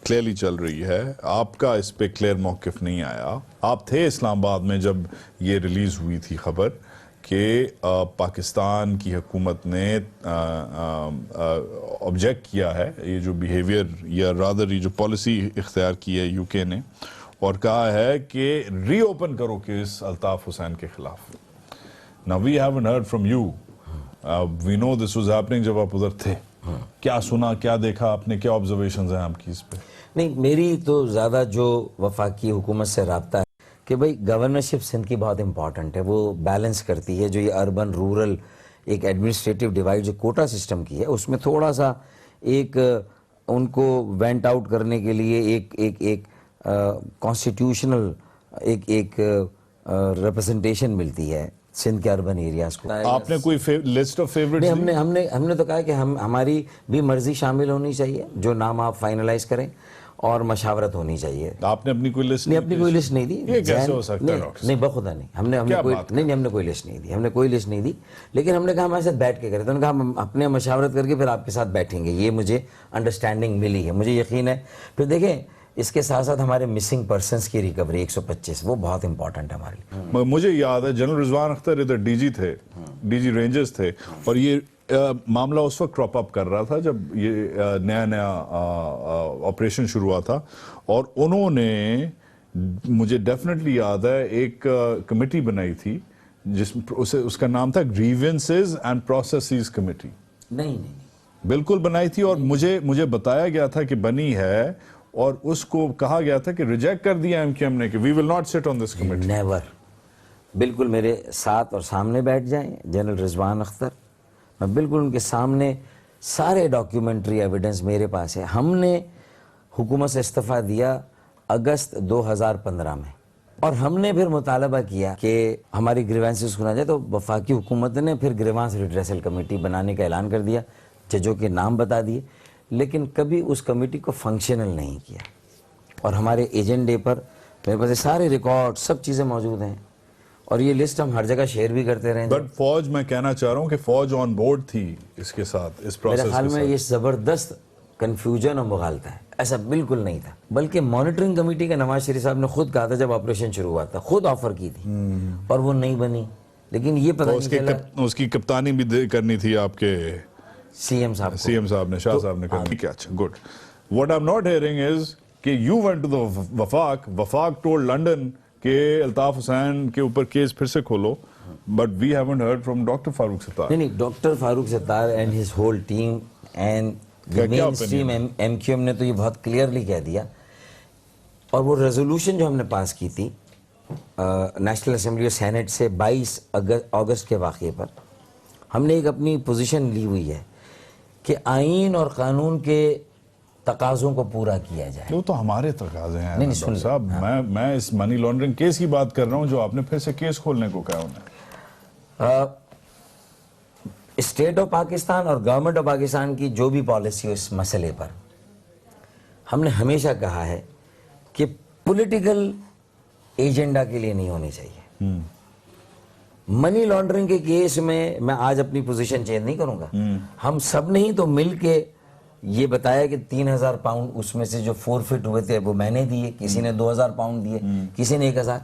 Speaker 1: کلیئرلی چل رہی ہے, آپ کا اس پہ کلیئر موقف نہیں آیا. آپ تھے اسلام آباد میں جب یہ ریلیز ہوئی تھی خبر کہ پاکستان کی حکومت نے آبجیکٹ کیا ہے, یہ جو بیہیویئر یا رادر یہ جو پالیسی اختیار کی ہے یو کے نے, اور کہا ہے کہ ری اوپن کرو کیس الطاف حسین کے خلاف. Now we haven't heard from you. We know this was happening جب آپ ادھر تھے. کیا سنا, کیا دیکھا آپ نے, کیا آبزرویشنز ہیں آپ کی اس پہ؟
Speaker 2: نہیں, میری تو زیادہ جو وفاقی حکومت سے رابطہ ہے کہ بھئی گورنرشپ سندھ کی بہت امپورٹنٹ ہے, وہ بیلنس کرتی ہے جو یہ اربن رورل ایک ایڈمنسٹریٹو ڈیوائڈ جو کوٹا سسٹم کی ہے اس میں تھوڑا سا ایک ان کو وینٹ آؤٹ کرنے کے لیے ایک کانسٹیٹیوشنل ایک ریپرزنٹیشن ملتی ہے سندھ کے اربن ایریاز کو.
Speaker 1: آپ نے کوئی لسٹ آف فیوریٹ؟
Speaker 2: ہم نے تو کہا کہ ہماری بھی مرضی شامل ہونی چاہیے, جو نام آپ فائنلائز کریں, اور مشاورت ہونی چاہیے.
Speaker 1: آپ نے اپنی کوئی لسٹ
Speaker 2: نہیں, اپنی کوئی لسٹ نہیں دی.
Speaker 1: یہ کیسے ہو سکتا ہے ڈاکٹر؟
Speaker 2: نہیں بخدا نہیں, ہم نے کوئی لسٹ نہیں دی, ہم نے کوئی لسٹ نہیں دی, لیکن ہم نے کہا ہمارے ساتھ بیٹھ کے کریں. تو انہوں نے کہا ہم اپنے مشاورت کر کے پھر آپ کے ساتھ بیٹھیں گے. یہ مجھے انڈرسٹینڈنگ ملی ہے, مجھے یقین ہے. پھر دیکھیں اس کے ساتھ ساتھ ہمارے مسنگ پرسنس کی ریکوری 125 وہ بہت امپورٹنٹ ہے ہمارے لیے.
Speaker 1: مجھے یاد ہے جنرل رضوان اختر ادھر ڈی جی تھے, ڈی جی رینجرز تھے, اور یہ معاملہ اس وقت کراپ اپ کر رہا تھا جب یہ نیا آپریشن شروع ہوا تھا, اور انہوں نے مجھے ڈیفینیٹلی یاد ہے ایک کمیٹی بنائی تھی اس کا نام تھا گریونسز اینڈ پروسیسز کمیٹی.
Speaker 2: نہیں
Speaker 1: بالکل بنائی تھی, اور مجھے بتایا گیا تھا کہ بنی ہے, اور اس کو کہا گیا تھا کہ ریجیکٹ کر دیا ایم کیو ایم نے کہ وی ول ناٹ سٹ آن دس کمیٹی.
Speaker 2: نیور. بالکل میرے ساتھ اور سامنے بیٹھ جائیں جنرل رضوان اختر, میں بالکل ان کے سامنے سارے ڈاکیومنٹری ایویڈنس میرے پاس ہے. ہم نے حکومت سے استعفیٰ دیا اگست 2015 میں, اور ہم نے پھر مطالبہ کیا کہ ہماری گریوانسز سنا جائے. تو وفاقی حکومت نے پھر گریوانس ریڈریسل کمیٹی بنانے کا اعلان کر دیا, ججوں کے نام بتا دیے, لیکن کبھی اس کمیٹی کو فنکشنل نہیں کیا. اور ہمارے ایجنڈے پر میرے پاس سارے ریکارڈ سب چیزیں موجود ہیں, اور یہ لسٹ ہم ہر جگہ شیئر بھی کرتے رہے ہیں.
Speaker 1: بٹ فوج, میں کہنا چاہ رہا ہوں کہ فوج آن بورڈ تھی اس کے ساتھ, اس پروسیس
Speaker 2: میرے
Speaker 1: کے
Speaker 2: خیال
Speaker 1: ساتھ.
Speaker 2: میں یہ زبردست کنفیوژن اور مغالطہ ہے. ایسا بالکل نہیں تھا, بلکہ مانیٹرنگ کمیٹی کا نواز شریف صاحب نے خود کہا تھا جب آپریشن شروع ہوا تھا, خود آفر کی تھی, اور وہ نہیں بنی. لیکن یہ پتہ نہیں چلا,
Speaker 1: اس کی کپتانی بھی کرنی تھی آپ کے
Speaker 2: سی ایم صاحب
Speaker 1: نے, شاہ صاحب نے کرنی. ٹھیک ہے, اچھا, good. What I am not hearing is کہ یو وینٹ ٹو دا وفاق ٹولڈ لنڈن کہ الطاف حسین کے اوپر کیس پھر سے کھولو, but we haven't heard from doctor Farooq Sattar.
Speaker 2: نہیں, doctor Farooq Sattar and his whole team and mainstream M Q M نے تو یہ بہت کلیئرلی کہہ دیا. اور وہ ریزولوشن جو ہم نے پاس کی تھی نیشنل اسمبلی اور سینٹ سے 22 اگست کے واقعے پر, ہم نے ایک اپنی پوزیشن لی ہوئی ہے کہ آئین اور قانون کے تقاضوں کو پورا کیا جائے.
Speaker 1: وہ تو ہمارے تقاضے ہیں ڈاکٹر صاحب. میں اس منی لانڈرنگ کیس کی بات کر رہا ہوں جو آپ نے پھر سے کیس کھولنے کو کہا انہیں.
Speaker 2: اسٹیٹ آف پاکستان اور گورنمنٹ آف پاکستان کی جو بھی پالیسی ہو اس مسئلے پر, ہم نے ہمیشہ کہا ہے کہ پولیٹیکل ایجنڈا کے لیے نہیں ہونی چاہیے. منی لانڈرنگ کے کیس میں آج اپنی پوزیشن چینج نہیں کروں گا. ہم سب نے ہی تو مل کے یہ بتایا کہ 3000 پاؤنڈ اس میں سے جو فورفٹ ہوئے تھے وہ میں نے دیے, کسی نے 2000 پاؤنڈ دیے, کسی نے 1000,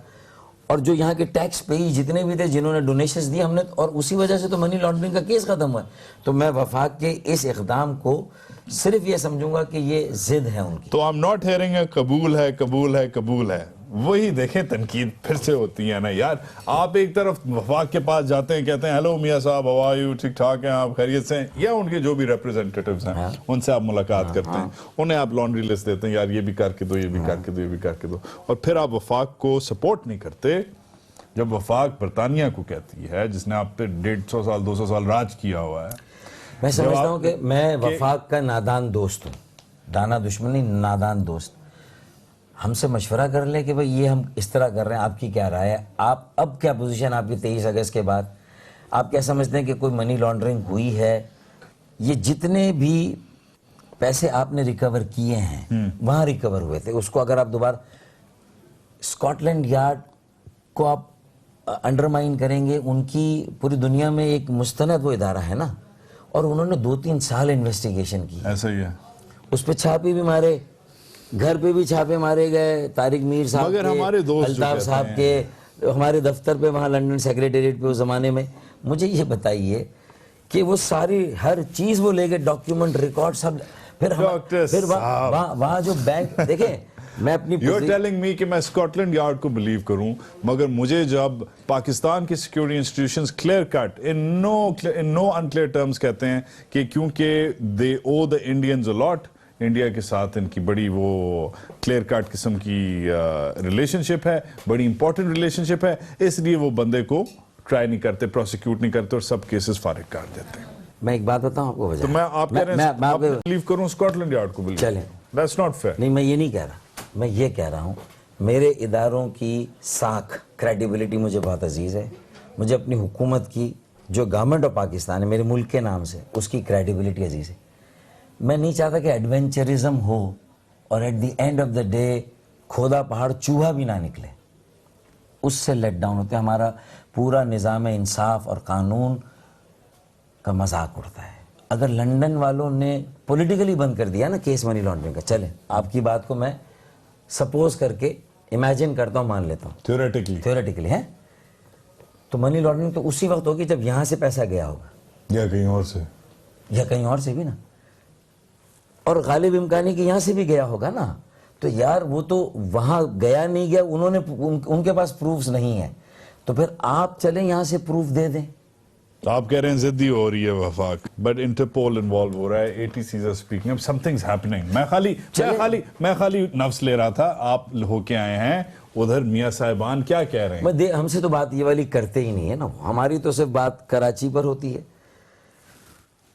Speaker 2: اور جو یہاں کے ٹیکس پیئی جتنے بھی تھے جنہوں نے ڈونیشنز دی ہم نے, اور اسی وجہ سے تو منی لانڈرنگ کا کیس ختم ہوا. تو میں وفاق کے اس اقدام کو صرف یہ سمجھوں گا کہ یہ ضد ہے ان کی.
Speaker 1: تو I'm not hearing a قبول ہے. وہی دیکھیں تنقید پھر سے ہوتی ہے نا یار. آپ ایک طرف وفاق کے پاس جاتے ہیں, کہتے ہیں ہیلو میاں صاحب ہاؤ آر یو, ٹھیک ٹھاک ہیں آپ, خیریت سے ہیں, یا ان کے جو بھی ریپرزینٹیٹیوز ہیں ان سے آپ ملاقات کرتے ہیں, انہیں آپ لانڈری لسٹ دیتے ہیں, یار یہ بھی کر کے دو, یہ بھی کر کے دو, یہ بھی کر کے دو, اور پھر آپ وفاق کو سپورٹ نہیں کرتے. جب وفاق برطانیہ کو کہتی ہے جس نے آپ پہ 150 سال 200 سال راج کیا ہوا ہے,
Speaker 2: میں سمجھتا ہوں کہ میں وفاق کا نادان دوست ہوں, دانا دشمن نہیں, نادان دوست. ہم سے مشورہ کر لیں کہ بھئی یہ ہم اس طرح کر رہے ہیں, آپ کی کیا رائے ہے, آپ اب کیا پوزیشن آپ کی 23 اگست کے بعد, آپ کیا سمجھتے ہیں کہ کوئی منی لانڈرنگ ہوئی ہے. یہ جتنے بھی پیسے آپ نے ریکور کیے ہیں وہاں ریکور ہوئے تھے, اس کو اگر آپ دوبارہ اسکاٹ لینڈ یارڈ کو آپ انڈرمائن کریں گے, ان کی پوری دنیا میں ایک مستند وہ ادارہ ہے نا, اور انہوں نے 2-3 سال انویسٹیگیشن کی.
Speaker 1: ایسا ہی ہے.
Speaker 2: اس پہ چھاپے بھی مارے, گھر پہ بھی چھاپے مارے گئے, طارق میر صاحب
Speaker 1: مگر ہمارے دوست
Speaker 2: الطاف صاحب کے, ہمارے دفتر پہ وہاں لنڈن سیکریٹریٹ پہ اس زمانے میں. مجھے یہ بتائیے کہ وہ ساری ہر چیز وہ لے گئے, ڈاکیومنٹ ریکارڈ سب, پھر وہاں جو بینک دیکھیں, میں اپنی
Speaker 1: یو آر ٹیلنگ می کہ میں اسکاٹ لینڈ یارڈ کو بلیو کروں, مگر مجھے جب پاکستان کی سیکیورٹی انسٹیٹیوشنز کلیئر کٹ ان نو انکلیئر ٹرمز کہتے ہیں کہ کیونکہ دے او دا انڈینز اے لاٹ, انڈیا کے ساتھ ان کی بڑی وہ کلیئر کٹ قسم کی ریلیشن شپ ہے, بڑی امپورٹنٹ ریلیشن شپ ہے, اس لیے وہ بندے کو ٹرائی نہیں کرتے, پروسیکیوٹ نہیں کرتے اور سب کیسز فارغ کر دیتے ہیں.
Speaker 2: میں ایک بات بتاؤں آپ کو وجہ.
Speaker 1: تو میں آپ کہہ رہے ہیں آپ لیو کروں اسکاٹ یارڈ کو,
Speaker 2: چلیں,
Speaker 1: دیٹس ناٹ فیئر.
Speaker 2: نہیں میں یہ نہیں کہہ رہا, میں یہ کہہ رہا ہوں میرے اداروں کی ساکھ کریڈیبلٹی مجھے بہت عزیز ہے. مجھے اپنی حکومت کی جو گورنمنٹ آف پاکستان ہے میرے ملک کے نام سے, اس کی کریڈیبلٹی عزیز ہے. میں نہیں چاہتا کہ ایڈونچرزم ہو اور at the end of the day کھودا پہاڑ چوہا بھی نہ نکلے, اس سے لیٹ ڈاؤن ہوتے. ہمارا پورا نظام انصاف اور قانون کا مذاق اڑتا ہے. اگر لنڈن والوں نے پولیٹیکلی بند کر دیا نا کیس منی لانڈرنگ کا, چلیں آپ کی بات کو میں سپوز کر کے امیجن کرتا ہوں, مان لیتا ہوں تھیوریٹیکلی ہے, تو منی لانڈرنگ تو اسی وقت ہوگی جب یہاں سے پیسہ گیا ہوگا
Speaker 1: یا کہیں اور سے,
Speaker 2: یا کہیں اور سے بھی نا, اور غالب امکانی کہ یہاں سے بھی گیا ہوگا نا. تو یار وہ تو وہاں گیا نہیں گیا, انہوں نے ان کے پاس پروفز نہیں ہیں, تو پھر آپ چلیں یہاں سے پروف دے دیں.
Speaker 1: آپ کہہ رہے ہیں ضدی ہو رہی ہے وفاق, بٹ انٹرپول انوالو ہو رہا ہے, ATCs are speaking, something's happening. میں خالی نفس لے رہا تھا, آپ ہو کے آئے ہیں ادھر, میاں صاحبان کیا کہہ رہے ہیں؟
Speaker 2: ہم سے تو بات یہ والی کرتے ہی نہیں ہے نا, ہماری تو صرف بات کراچی پر ہوتی ہے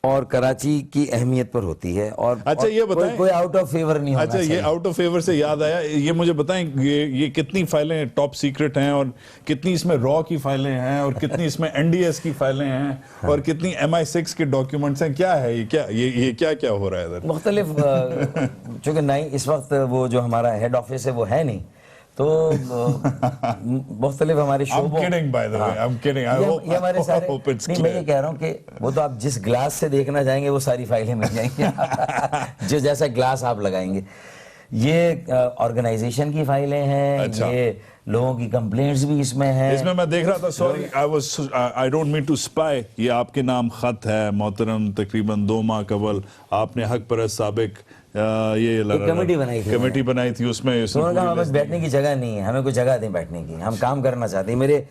Speaker 2: اور کراچی کی اہمیت پر ہوتی ہے. اور
Speaker 1: اچھا یہ بتائیں,
Speaker 2: کوئی آؤٹ آف فیور نہیں ہونا
Speaker 1: اچھا
Speaker 2: چاہیے.
Speaker 1: یہ آؤٹ آف فیور سے یاد آیا, یہ مجھے بتائیں یہ کتنی فائلیں ٹاپ سیکرٹ ہیں, اور کتنی اس میں را کی فائلیں ہیں, اور کتنی اس میں NDS کی فائلیں ہیں, اور کتنی MI6 کے ڈاکیومنٹس ہیں, کیا ہے یہ کیا ہو رہا ہے ادھر؟
Speaker 2: مختلف, چونکہ نہیں اس وقت وہ جو ہمارا ہیڈ آفس ہے وہ ہے نہیں, تو مختلف ہمارے شعبوں, یہ ہمارے سارے, نہیں میں یہ کہہ رہا ہوں کہ وہ تو آپ جس گلاس سے دیکھنا چاہیں گے وہ ساری فائلیں مل جائیں گی جو جیسا گلاس آپ لگائیں گے. یہ آرگنائزیشن کی فائلیں ہیں, یہ لوگوں کی کمپلینٹس بھی اس میں ہیں.
Speaker 1: اس میں دیکھ رہا تھا, sorry I don't mean to spy, یہ آپ کے نام خط ہے محترم, تقریباً 2 ماہ قبل آپ نے حق پرست سابق یہ کمیٹی بنائی تھی, اس میں
Speaker 2: ہمیں بیٹھنے کی جگہ نہیں ہے, ہمیں کوئی جگہ دیں بیٹھنے کی, ہم کام کرنا چاہتے ہیں. میرے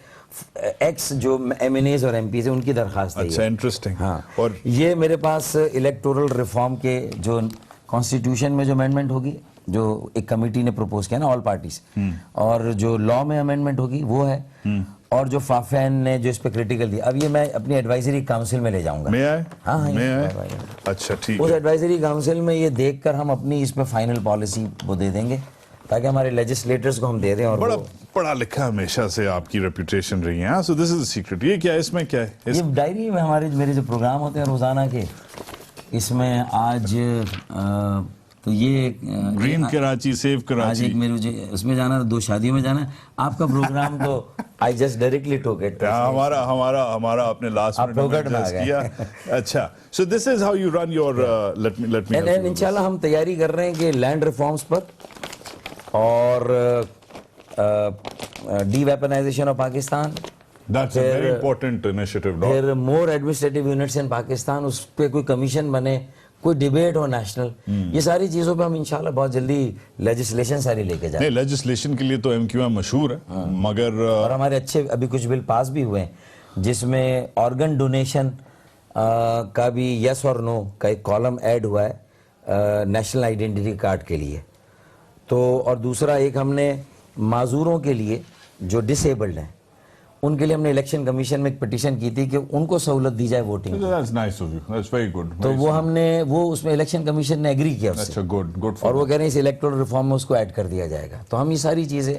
Speaker 2: ایکس جو MNAs اور MPs ہیں ان کی درخواست ہے.
Speaker 1: اچھا, انٹرسٹنگ.
Speaker 2: ہاں, اور یہ میرے پاس الیکٹورل ریفارم کے جو کانسٹیٹیوشن میں جو امینڈمنٹ ہوگی, جو ایک کمیٹی نے پروپوز کیا نا آل پارٹیز, اور جو لا میں امینڈمنٹ ہوگی وہ ہے, اور جو فافین نے جو اس پہ کریٹیکل دیا, اب یہ میں اپنی ایڈوائزری کاؤنسل میں لے جاؤں گا. ہاں,
Speaker 1: اچھا ٹھیک,
Speaker 2: اس ایڈوائزری کاؤنسل میں یہ دیکھ کر ہم اپنی اس پہ فائنل پالیسی وہ دے دیں گے, تاکہ ہمارے لیجسلیٹرز کو ہم دے دیں. اور
Speaker 1: بڑا پڑھا لکھا ہمیشہ سے آپ کی ریپوٹیشن رہی ہے, سو دس از اے سیکرٹ. یہ کیا ہے, اس میں کیا ہے؟
Speaker 2: یہ ڈائری میں میرے جو پروگرام ہوتے ہیں روزانہ کے, اس میں آج تو یہ
Speaker 1: گرین کراچی, سیو کراچی,
Speaker 2: ایک میرے اس میں جانا, 2 شادیوں میں جانا ہے. آپ کا پروگرام تو I just directly took it.
Speaker 1: ہمارا اپنے لاسٹ میں کیا. اچھا, so this is how you run your let me
Speaker 2: انشاءاللہ ہم تیاری کر رہے ہیں کہ لینڈ ریفارمز پر اور D weaponisation of Pakistan,
Speaker 1: that's a very important initiative.
Speaker 2: پھر مور ایڈمنسٹریٹو یونٹس ان پاکستان, اس پہ کوئی کمیشن بنے, کوئی ڈیبیٹ ہو نیشنل. یہ ساری چیزوں پہ ہم انشاءاللہ بہت جلدی لیجسلیشن ساری لے کے جائیں.
Speaker 1: نہیں, لیجسلیشن کے لیے تو MQM مشہور ہے, مگر
Speaker 2: اور ہمارے اچھے ابھی کچھ بل پاس بھی ہوئے ہیں جس میں آرگن ڈونیشن کا بھی یس اور نو کا ایک کالم ایڈ ہوا ہے نیشنل آئیڈینٹی کارڈ کے لیے. تو اور دوسرا ایک ہم نے معذوروں کے لیے جو ڈس ایبلڈ ہیں ان کے لیے ہم نے الیکشن کمیشن میں ایک پٹیشن کی تھی کہ ان کو سہولت دی جائے voting.
Speaker 1: that's nice of you, that's very good.
Speaker 2: تو وہ ہم نے اس میں الیکشن کمیشن نے ایگری کیا اس سے.
Speaker 1: اچھا, good.
Speaker 2: اور وہ کہہ رہے ہیں اس الیکٹورل ریفارم میں اس کو ایڈ کر دیا جائے گا. تو ہم یہ ساری چیزیں,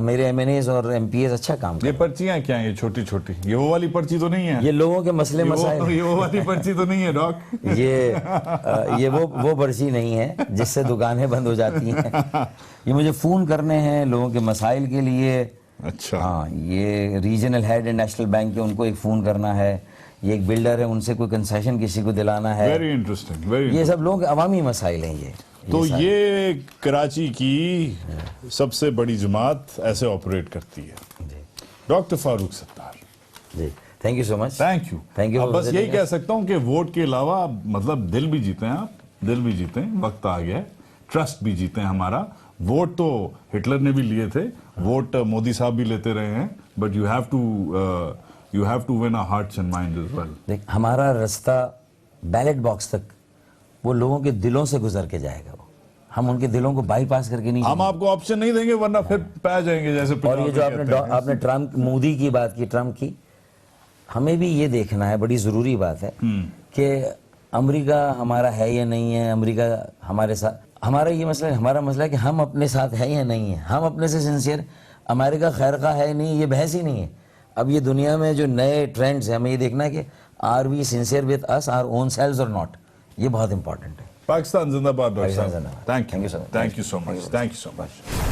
Speaker 2: میرے MNAs اور MPs اچھا کام
Speaker 1: یہ پرچیاں کیا ہیں, یہ چھوٹی چھوٹی, یہ وہ والی پرچی تو نہیں ہے,
Speaker 2: یہ لوگوں کے مسئلے مسائل,
Speaker 1: یہ وہ والی پرچی تو نہیں ہے ڈاک,
Speaker 2: یہ وہ پرچی نہیں ہے جس سے دکانیں بند ہو جاتی ہیں. یہ مجھے فون کرنے ہیں لوگوں کے مسائل کے لیے.
Speaker 1: اچھا,
Speaker 2: ہاں, یہ ریجنل ہیڈ ہے نیشنل بینک کے, ان کو ایک فون کرنا ہے. یہ ایک بلڈر ہے, ان سے کوئی کنسیشن کسی کو دلانا ہے.
Speaker 1: ویری انٹرسٹنگ,
Speaker 2: یہ سب لوگوں کے عوامی مسائل ہیں. یہ
Speaker 1: تو یہ کراچی کی سب سے بڑی جماعت ایسے آپریٹ کرتی ہے. Doctor Farooq Sattar,
Speaker 2: ji thank you so much.
Speaker 1: Thank you. بس یہی کہہ سکتا ہوں کہ ووٹ کے علاوہ مطلب دل بھی جیتے ہیں آپ, دل بھی جیتے ہیں, وقت آ گیا ہے, ٹرسٹ بھی جیتے ہیں ہمارا. ووٹ تو ہٹلر نے بھی لیے تھے, ووٹ مودی صاحب بھی لیتے رہے ہیں, but you have to won our hearts and minds as well.
Speaker 2: دیکھ, ہمارا رستہ بیلٹ باکس تک وہ لوگوں کے دلوں سے گزر کے جائے گا. وہ ہم ان کے دلوں کو بائی پاس کر کے نہیں
Speaker 1: ہم آپ کو آپشن نہیں دیں گے ورنہ پھر پہ جائیں گے جیسے
Speaker 2: اور یہ جو آپ نے ٹرمپ مودی کی بات کی، ٹرمپ کی، ہمیں بھی یہ دیکھنا ہے، بڑی ضروری بات ہے کہ امریکہ ہمارا ہے یا نہیں ہے، امریکہ ہمارے ساتھ، ہمارا یہ مسئلہ، ہمارا مسئلہ ہے کہ ہم اپنے ساتھ ہیں یا نہیں ہیں، ہم اپنے سے سنسیئر، امریکہ خیر خواہ ہے نہیں، یہ بحث ہی نہیں ہے۔ اب یہ دنیا میں جو نئے ٹرینڈز ہیں، ہمیں یہ دیکھنا ہے کہ are we sincere with us our own selves اور ناٹ، یہ بہت امپورٹنٹ ہے۔
Speaker 1: پاکستان زندہ باد ڈاکٹر
Speaker 2: پاکستان
Speaker 1: صاحب،
Speaker 2: زندہ باد۔
Speaker 1: Thank
Speaker 2: Thank
Speaker 1: you
Speaker 2: you so much.
Speaker 1: Thank you so much, thank you so much.